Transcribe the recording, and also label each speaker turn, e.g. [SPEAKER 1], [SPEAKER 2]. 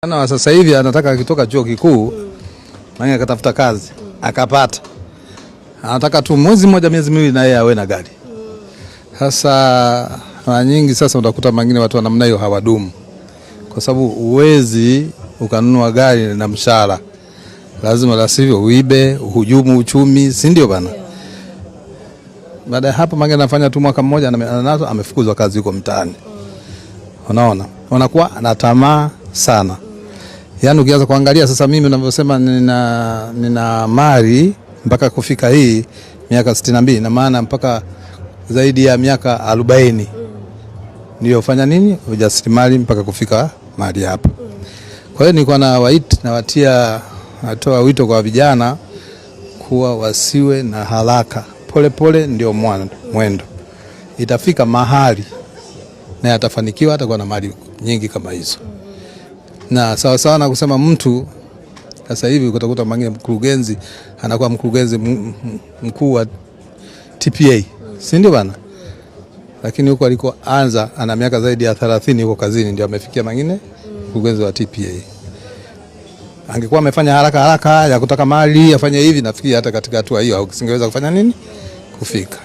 [SPEAKER 1] Ana sasa hivi anataka akitoka chuo kikuu maana akatafuta kazi akapata. Anataka tu mwezi mmoja miezi miwili na yeye awe na gari. Sasa mara nyingi sasa utakuta mangine watu wa namna hiyo hawadumu. Kwa sababu uwezi ukanunua gari na mshahara. Lazima la sivyo uibe, uhujumu uchumi, si ndio bana? Baada ya hapo mangine anafanya tu mwaka mmoja anazo amefukuzwa kazi huko mtaani. Unaona? Unakuwa ana tamaa sana. Yaani ukianza kuangalia sasa mimi ninavyosema nina mali mpaka kufika hii miaka 62 na maana mpaka zaidi ya miaka 40 ndio fanya nini ujasiriamali mpaka kufika mahali hapa. Kwa hiyo nilikuwa natoa wito kwa vijana kuwa wasiwe na haraka, pole pole ndio mwendo. Itafika mahali na atafanikiwa atakuwa na mali nyingi kama hizo. Na sawa sawa na kusema mtu sasa hivi utakuta mwingine mkurugenzi anakuwa mkurugenzi mkuu wa TPA, si ndio bana? Lakini huko alikoanza ana miaka zaidi ya 30 huko kazini ndio amefikia mwingine mkurugenzi wa TPA. Angekuwa amefanya haraka ya kutaka mali afanye hivi, nafikiri hata katika hatua hiyo usingeweza kufanya nini kufika.